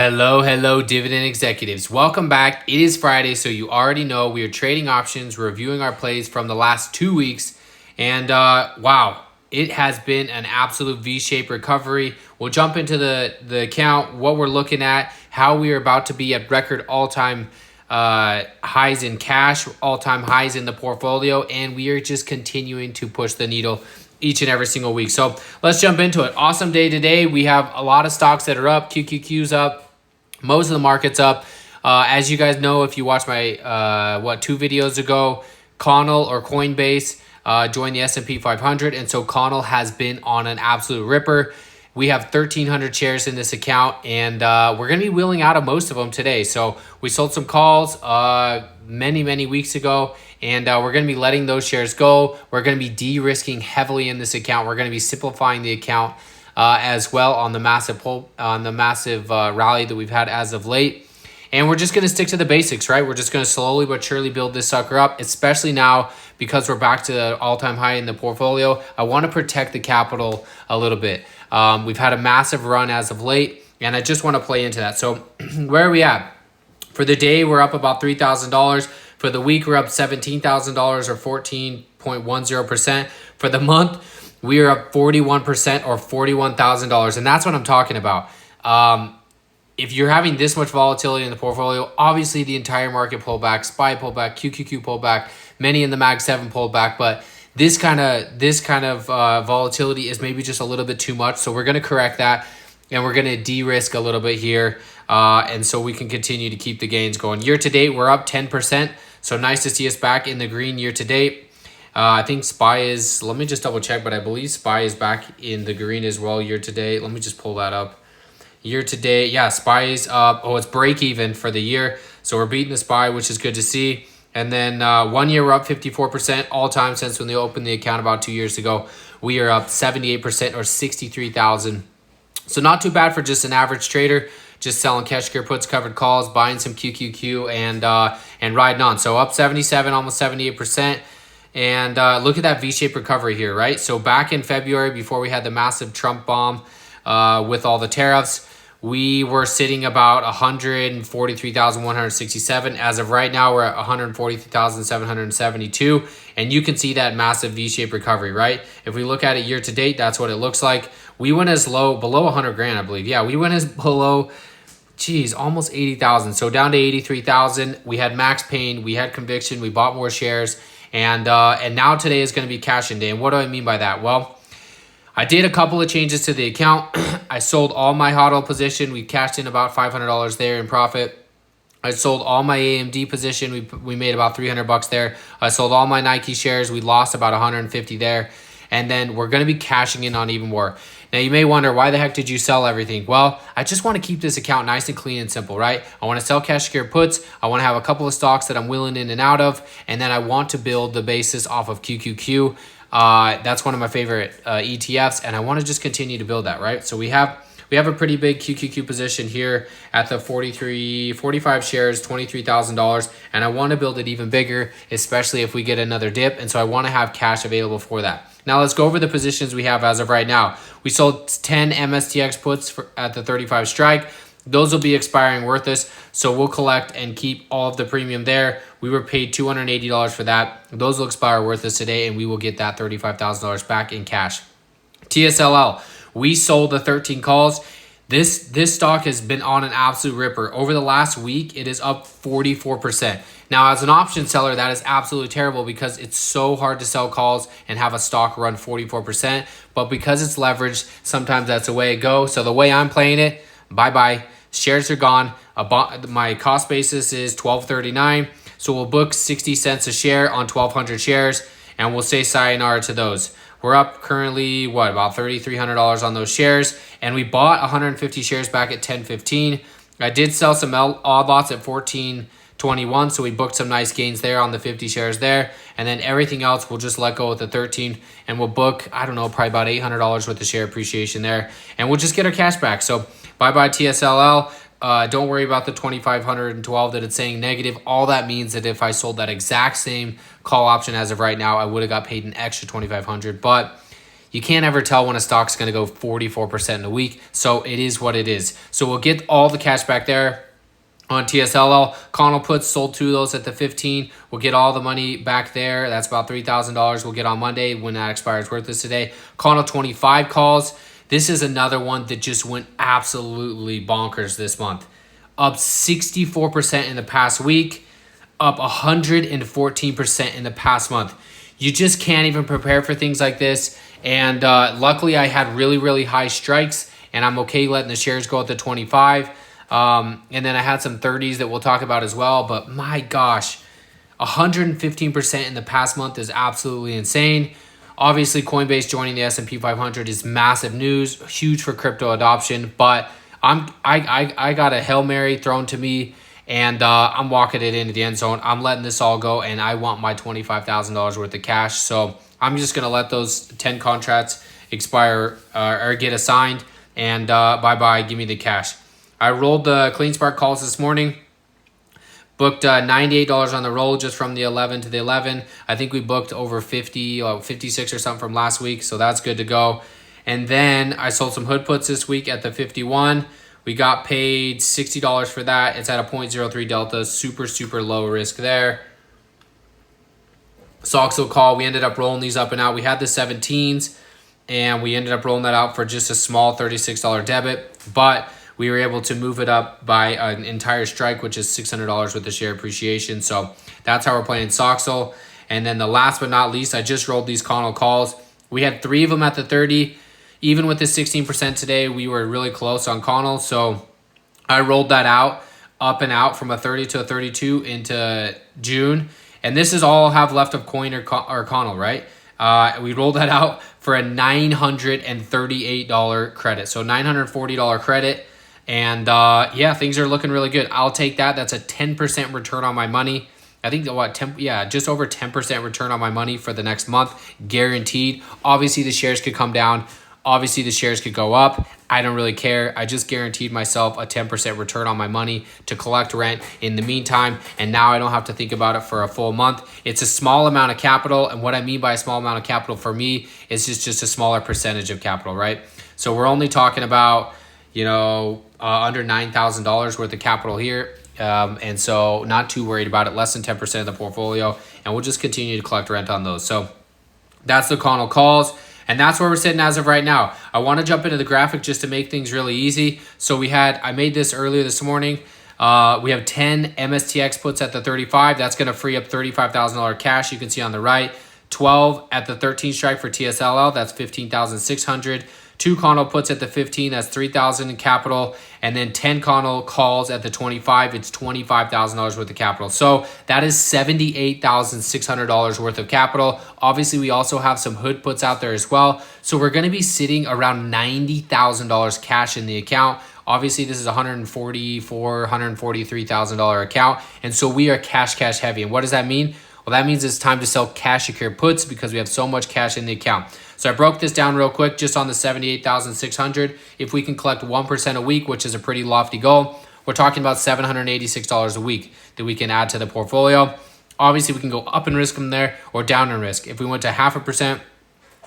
Hello, dividend executives. Welcome back. It is Friday, so you already know we are trading options, reviewing our plays from the last 2 weeks. And wow, it has been an absolute V-shaped recovery. We'll jump into the account, what we're looking at, how we are about to be at record all-time highs in cash, all-time highs in the portfolio, and we are just continuing to push the needle each and every single week. So let's jump into it. Awesome day today. We have a lot of stocks that are up. QQQ's up. Most of the market's up. As you guys know, if you watched my 2 videos ago, Connell or Coinbase joined the S&P 500, and so Connell has been on an absolute ripper. We have 1,300 shares in this account, and we're going to be wheeling out of most of them today. So we sold some calls many weeks ago, and we're going to be letting those shares go. We're going to be de-risking heavily in this account. We're going to be simplifying the account as well on the massive rally that we've had as of late. And we're just going to stick to the basics, right? We're just going to slowly but surely build this sucker up, especially now because we're back to the all-time high in the portfolio. I want to protect the capital a little bit. We've had a massive run as of late, and I just want to play into that. So where are we at? For the day, we're up about $3,000. For the week, we're up $17,000 or 14.10%. For the month, we are up 41% or $41,000. And that's what I'm talking about. If you're having this much volatility in the portfolio, obviously the entire market pullback, SPY pullback, QQQ pullback, many in the Mag 7 pullback, but this kind of volatility is maybe just a little bit too much. So we're going to correct that, and we're going to de-risk a little bit here, and so we can continue to keep the gains going. Year to date, we're up 10%. So nice to see us back in the green year to date. I think SPY is, let me just double check, but I believe SPY is back in the green as well year to date. Let me just pull that up. Year to date, yeah, SPY is up. Oh, it's break even for the year. So we're beating the SPY, which is good to see. And then 1 year, we're up 54% all time since when they opened the account about 2 years ago. We are up 78% or 63,000. So not too bad for just an average trader, just selling cash secure puts, covered calls, buying some QQQ, and riding on. So up 77, almost 78%. And look at that V-shaped recovery here, right? So back in February, before we had the massive Trump bomb with all the tariffs, we were sitting about 143,167. As of right now, we're at 143,772. And you can see that massive V-shaped recovery, right? If we look at it year to date, that's what it looks like. We went as low, below 100 grand, I believe. Yeah, we went as below, almost 80,000. So down to 83,000. We had max pain. We had conviction. We bought more shares. And now today is going to be cash in day. And what do I mean by that? Well, I did a couple of changes to the account. I sold all my HODL position. We cashed in about $500 there in profit. I sold all my AMD position. We made about $300 there. I sold all my Nike shares. We lost about 150 there. And then we're going to be cashing in on even more. Now, you may wonder, why the heck did you sell everything? Well, I just want to keep this account nice and clean and simple, right? I want to sell cash secure puts. I want to have a couple of stocks that I'm willing in and out of. And then I want to build the basis off of QQQ. That's one of my favorite ETFs, and I want to just continue to build that, right? So we have a pretty big QQQ position here at the 45 shares, $23,000, and I want to build it even bigger, especially if we get another dip, and so I want to have cash available for that. Now let's go over the positions we have as of right now. We sold 10 MSTX puts at the 35 strike. Those will be expiring worthless, so we'll collect and keep all of the premium there. We were paid $280 for that. Those will expire worthless today, and we will get that $35,000 back in cash. TSLL, we sold the 13 calls. This stock has been on an absolute ripper. Over the last week, it is up 44%. Now, as an option seller, that is absolutely terrible because it's so hard to sell calls and have a stock run 44%. But because it's leveraged, sometimes that's the way it goes. So the way I'm playing it, bye-bye. Shares are gone. My cost basis is $12.39. So we'll book 60 cents a share on 1,200 shares, and we'll say sayonara to those. We're up currently, about $3,300 on those shares, and we bought 150 shares back at $10.15. I did sell some odd lots at $14.21, so we booked some nice gains there on the 50 shares there, and then everything else we'll just let go with the 13, and we'll book, probably about $800 worth of share appreciation there, and we'll just get our cash back. So bye-bye TSLL. Don't worry about the 2,512 that it's saying negative. All that means that if I sold that exact same call option as of right now, I would have got paid an extra 2,500. But You can't ever tell when a stock's going to go 44% in a week. So it is what it is. So we'll get all the cash back there. On TSLL, Connell puts, sold 2 of those at the 15. We'll get all the money back there. That's about $3,000 we'll get on Monday when that expires worthless today. Connell 25 calls. This is another one that just went absolutely bonkers this month. Up 64% in the past week. Up 114% in the past month. You just can't even prepare for things like this. And luckily, I had really, really high strikes. And I'm okay letting the shares go at the 25. And then I had some 30s that we'll talk about as well. But my gosh, 115% in the past month is absolutely insane. Obviously, Coinbase joining the S&P 500 is massive news, huge for crypto adoption. But I got a Hail Mary thrown to me, and I'm walking it into the end zone. I'm letting this all go, and I want my $25,000 worth of cash. So I'm just going to let those 10 contracts expire or get assigned, and bye-bye, give me the cash. I rolled the Clean Spark calls this morning. Booked $98 on the roll just from the 11 to the 11. I think we booked over 50, 56 or something from last week, so that's good to go. And then I sold some hood puts this week at the 51. We got paid $60 for that. It's at a 0.03 delta, super, super low risk there. Soxo call, we ended up rolling these up and out. We had the 17s, and we ended up rolling that out for just a small $36 debit, but we were able to move it up by an entire strike, which is $600 with the share appreciation. So that's how we're playing Soxo. And then the last but not least, I just rolled these Connell calls. We had 3 of them at the 30. Even with the 16% today, we were really close on Connell. So I rolled that out, up and out from a 30 to a 32 into June. And this is all I'll have left of coin or Connell, right? We rolled that out for a $938 credit. So $940 credit. And yeah, things are looking really good. I'll take that. That's a 10% return on my money. I think just over 10% return on my money for the next month, guaranteed. Obviously, the shares could come down. Obviously, the shares could go up. I don't really care. I just guaranteed myself a 10% return on my money to collect rent in the meantime. And now I don't have to think about it for a full month. It's a small amount of capital. And what I mean by a small amount of capital for me is just a smaller percentage of capital, right? So we're only talking about, under $9,000 worth of capital here. And so not too worried about it, less than 10% of the portfolio. And we'll just continue to collect rent on those. So that's the Connell calls. And that's where we're sitting as of right now. I want to jump into the graphic just to make things really easy. So I made this earlier this morning. We have 10 MSTX puts at the 35. That's going to free up $35,000 cash. You can see on the right. 12 at the 13 strike for TSLL. That's $15,600. 2 Connell puts at the 15, that's $3,000 in capital, and then 10 Connell calls at the 25, it's $25,000 worth of capital. So that is $78,600 worth of capital. Obviously, we also have some hood puts out there as well. So we're going to be sitting around $90,000 cash in the account. Obviously, this is a $143,000 account, and so we are cash heavy. And what does that mean? Well, that means it's time to sell cash secure puts because we have so much cash in the account. So I broke this down real quick just on the $78,600. If we can collect 1% a week, which is a pretty lofty goal, we're talking about $786 a week that we can add to the portfolio. Obviously, we can go up in risk from there or down in risk. If we went to 0.5%,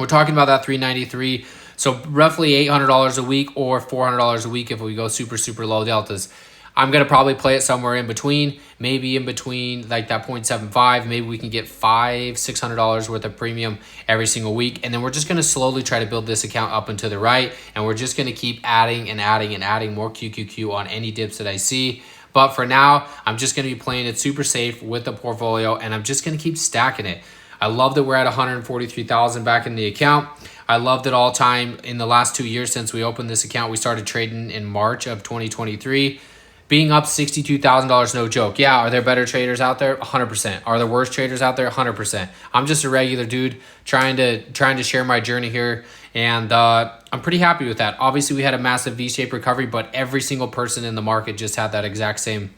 we're talking about that $393. So roughly $800 a week or $400 a week if we go super, super low deltas. I'm going to probably play it somewhere in between, maybe in between like that 0.75. Maybe we can get $600 worth of premium every single week. And then we're just going to slowly try to build this account up and to the right. And we're just going to keep adding and adding and adding more QQQ on any dips that I see. But for now, I'm just going to be playing it super safe with the portfolio. And I'm just going to keep stacking it. I love that we're at 143,000 back in the account. I loved it all time in the last 2 years since we opened this account. We started trading in March of 2023. Being up $62,000, no joke. Yeah, are there better traders out there? 100%. Are there worse traders out there? 100%. I'm just a regular dude trying to share my journey here, and I'm pretty happy with that. Obviously, we had a massive V-shaped recovery, but every single person in the market just had that exact same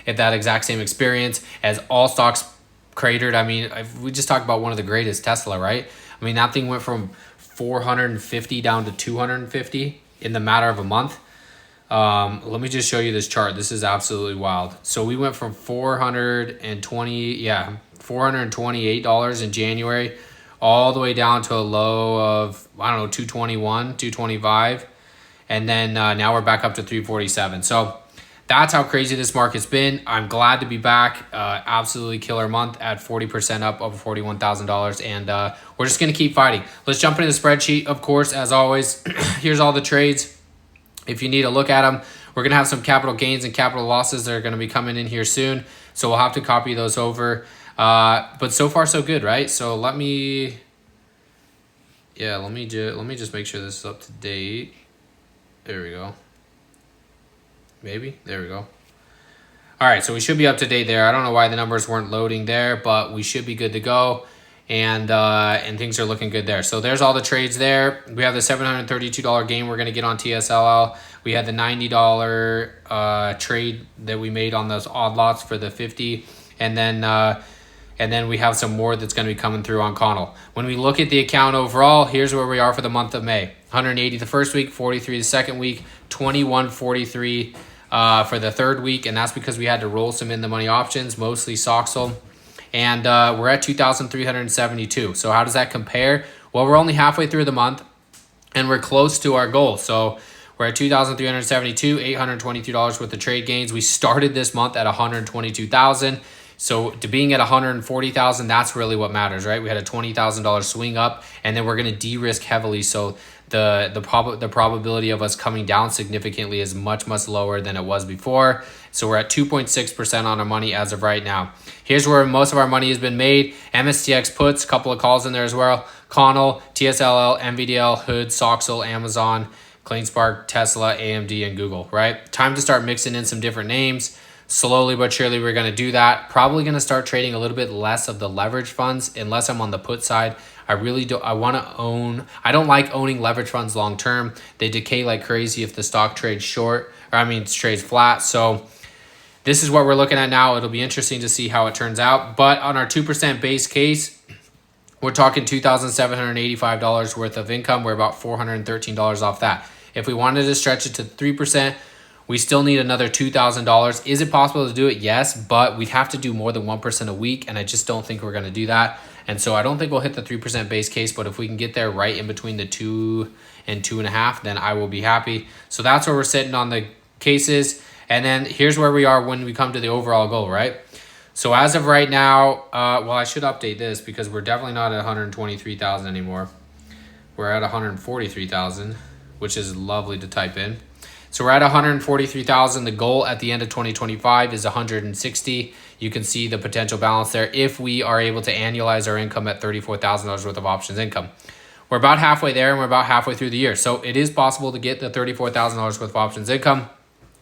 experience as all stocks cratered. I mean, we just talked about one of the greatest, Tesla, right? I mean, that thing went from 450 down to 250 in the matter of a month. Let me just show you this chart. This is absolutely wild. So we went from $428 in January all the way down to a low of, I don't know, 221, 225. And then now we're back up to 347. So that's how crazy this market's been. I'm glad to be back. Absolutely killer month at 40% up, over $41,000. And we're just going to keep fighting. Let's jump into the spreadsheet, of course, as always. Here's all the trades. If you need to look at them, we're going to have some capital gains and capital losses that are going to be coming in here soon. So we'll have to copy those over. But so far, so good, right? So let me just make sure this is up to date. There we go. Maybe. There we go. All right, so we should be up to date there. I don't know why the numbers weren't loading there, but we should be good to go. And things are looking good there. So there's all the trades there. We have the $732 gain we're going to get on TSLL. We had the $90 trade that we made on those odd lots for the 50. And then we have some more that's going to be coming through on Connell. When we look at the account overall, here's where we are for the month of May. 180 the first week, 43 the second week, 2143 for the third week. And that's because we had to roll some in the money options, mostly Soxel. And we're at 2,372. So how does that compare? Well, we're only halfway through the month, and we're close to our goal. So we're at 2,372, $823 worth of trade gains. We started this month at 122,000. So to being at 140,000, that's really what matters, right? We had a $20,000 swing up, and then we're going to de-risk heavily. So the probability of us coming down significantly is much lower than it was before. So we're at 2.6% on our money as of right now. Here's where most of our money has been made. MSTX puts, a couple of calls in there as well. Connell, TSLL, MVDL, Hood, Soxel, Amazon, CleanSpark, Tesla, AMD, and Google, right? Time to start mixing in some different names. Slowly but surely, we're going to do that. Probably going to start trading a little bit less of the leverage funds unless I'm on the put side. I don't like owning leverage funds long term. They decay like crazy if the stock trades trades flat. So this is what we're looking at now. It'll be interesting to see how it turns out. But on our 2% base case, we're talking $2,785 worth of income. We're about $413 off that. If we wanted to stretch it to 3%, we still need another $2,000. Is it possible to do it? Yes, but we'd have to do more than 1% a week, and I just don't think we're going to do that. And so I don't think we'll hit the 3% base case, but if we can get there right in between the 2 and 2.5, then I will be happy. So that's where we're sitting on the cases. And then here's where we are when we come to the overall goal, right? So as of right now, well, I should update this because we're definitely not at 123,000 anymore. We're at 143,000, which is lovely to type in. So we're at 143,000. The goal at the end of 2025 is 160. You can see the potential balance there if we are able to annualize our income at $34,000 worth of options income. We're about halfway there, and we're about halfway through the year. So it is possible to get the $34,000 worth of options income.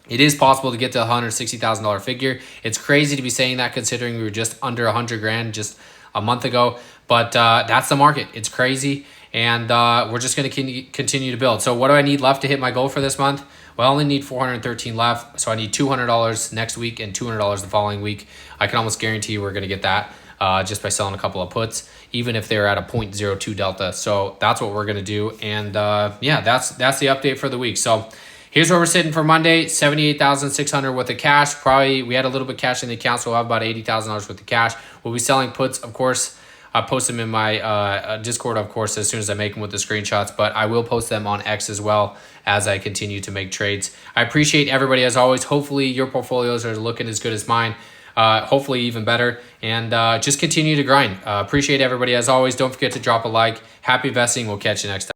It is possible to get to the $160,000 figure. It's crazy to be saying that considering we were just under 100 grand just a month ago, but that's the market. It's crazy, and we're just going to continue to build. So what do I need left to hit my goal for this month? Well, I only need $413 left, so I need $200 next week and $200 the following week. I can almost guarantee you we're going to get that just by selling a couple of puts, even if they're at a 0.02 delta. So that's what we're going to do, and yeah, that's the update for the week. So here's where we're sitting for Monday, $78,600 worth of cash. Probably we had a little bit of cash in the account, so we'll have about $80,000 worth of cash. We'll be selling puts, of course. I post them in my Discord, of course, as soon as I make them with the screenshots, but I will post them on X as well as I continue to make trades. I appreciate everybody as always. Hopefully your portfolios are looking as good as mine, hopefully even better, and just continue to grind. Appreciate everybody as always. Don't forget to drop a like. Happy investing. We'll catch you next time.